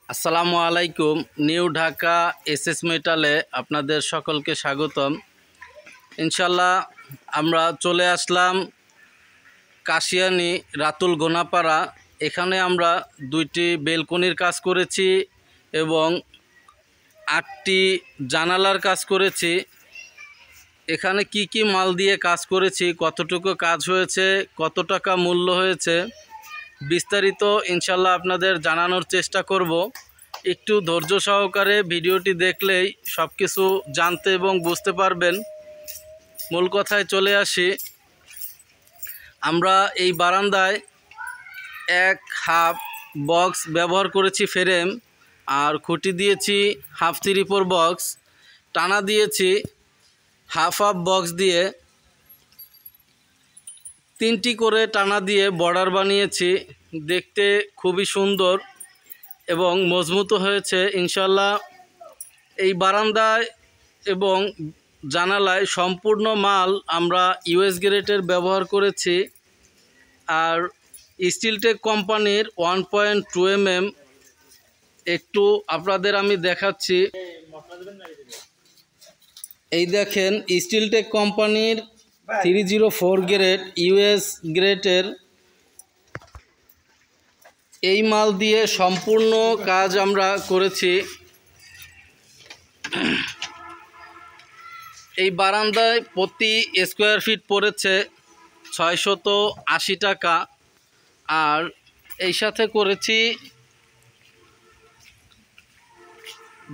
আসসালামু আলাইকুম। New Dhaka SS মেটালে আপনাদের সকলকে স্বাগতম। ইনশাল্লাহ আমরা চলে আসলাম কাশিয়ানী রাতুল গোনাপাড়া। এখানে আমরা 2টি বেলকনির কাজ করেছি এবং 8টি জানালার কাজ করেছি। এখানে কি কি মাল দিয়ে কাজ করেছি, কতটুকু কাজ হয়েছে, কত টাকা মূল্য হয়েছে, বিস্তারিত ইনশাল্লাহ আপনাদের জানানোর চেষ্টা করব। একটু ধৈর্য সহকারে ভিডিওটি দেখলেই সব কিছু জানতে এবং বুঝতে পারবেন। মূল কথায় চলে আসি। আমরা এই বারান্দায় এক হাফ বক্স ব্যবহার করেছি ফ্রেম, আর খুঁটি দিয়েছি হাফ 3/4 বক্স, টানা দিয়েছি হাফ বক্স দিয়ে, 3টি করে টানা দিয়ে বর্ডার বানিয়েছি। দেখতে খুবই সুন্দর এবং মজবুত হয়েছে ইনশাল্লাহ। এই বারান্দায় এবং জানালায় সম্পূর্ণ মাল আমরা ইউএস গ্রেডের ব্যবহার করেছি। আর স্টিলটেক কোম্পানির 1.2 mm একটু আপনাদের আমি দেখাচ্ছি। এই দেখেন, স্টিলটেক কোম্পানির 304 গ্রেড ইউএস গ্রেডের এই মাল দিয়ে সম্পূর্ণ কাজ আমরা করেছি। এই বারান্দায় প্রতি স্কোয়ার ফিট পড়েছে 680 টাকা। আর এই সাথে করেছি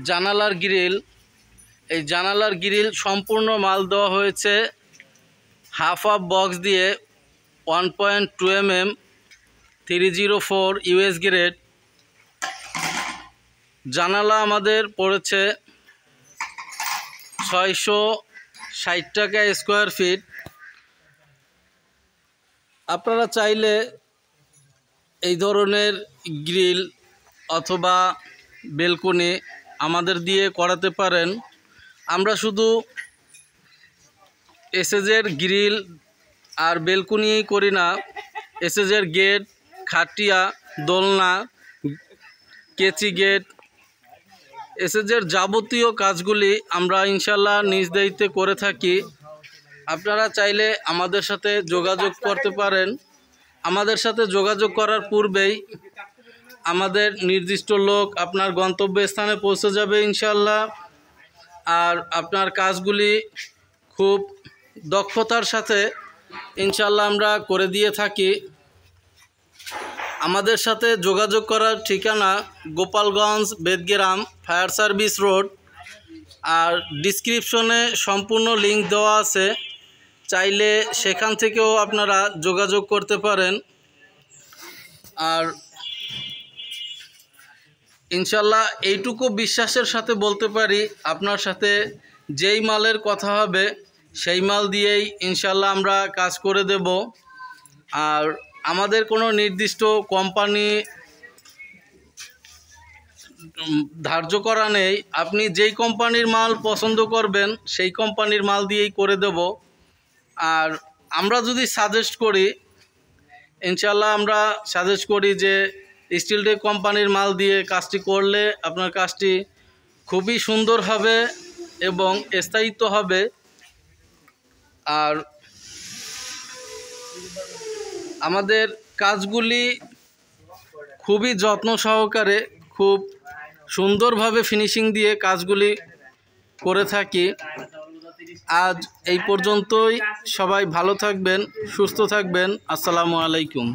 জানালার গ্রিল। এই জানালার গ্রিল সম্পূর্ণ মাল দেওয়া হয়েছে হাফ বক্স দিয়ে 1.2 mm 304 ইউএস গ্রেড। জানালা আমাদের পড়েছে 660 টাকা স্কোয়ার ফিট। আপনারা চাইলে এই ধরনের গ্রিল অথবা বেলকনি আমাদের দিয়ে করাতে পারেন। আমরা শুধু এসএসের গ্রিল আর বেলকনিই করি না, এসএসের গেট, খাটিয়া, দোলনা, কেচি গেট, এসএসের যাবতীয় কাজগুলি আমরা ইনশাল্লাহ নিজ দায়িত্বে করে থাকি। আপনারা চাইলে আমাদের সাথে যোগাযোগ করতে পারেন। আমাদের সাথে যোগাযোগ করার পূর্বেই আমাদের নির্দিষ্ট লোক আপনার গন্তব্যস্থানে পৌঁছে যাবে ইনশাল্লাহ। আর আপনার কাজগুলি খুব দক্ষতার সাথে ইনশাল্লাহ আমরা করে দিয়ে থাকি। আমাদের সাথে যোগাযোগ করার ঠিকানা Gopalganj Bedgram fire service road. আর ডিসক্রিপশনে সম্পূর্ণ লিংক দেওয়া আছে, চাইলে সেখান থেকেও আপনারা যোগাযোগ করতে পারেন। আর ইনশাল্লাহ এইটুকু বিশ্বাসের সাথে বলতে পারি, আপনার সাথে যেই মালের কথা হবে সেই মাল দিয়েই ইনশাল্লাহ আমরা কাজ করে দেব। আর আমাদের কোনো নির্দিষ্ট কোম্পানি ধার্য করা নেই। আপনি যেই কোম্পানির মাল পছন্দ করবেন সেই কোম্পানির মাল দিয়েই করে দেব। আর আমরা যদি সাজেস্ট করি, ইনশাল্লাহ আমরা সাজেস্ট করি যে স্টিলটেক কোম্পানির মাল দিয়ে কাজটি করলে আপনার কাজটি খুবই সুন্দর হবে এবং স্থায়িত্ব হবে। আর আমাদের কাজগুলি খুবই যত্ন সহকারে, খুব সুন্দরভাবে ফিনিশিং দিয়ে কাজগুলি করে থাকি। আজ এই পর্যন্তই। সবাই ভালো থাকবেন, সুস্থ থাকবেন। আসসালামু আলাইকুম।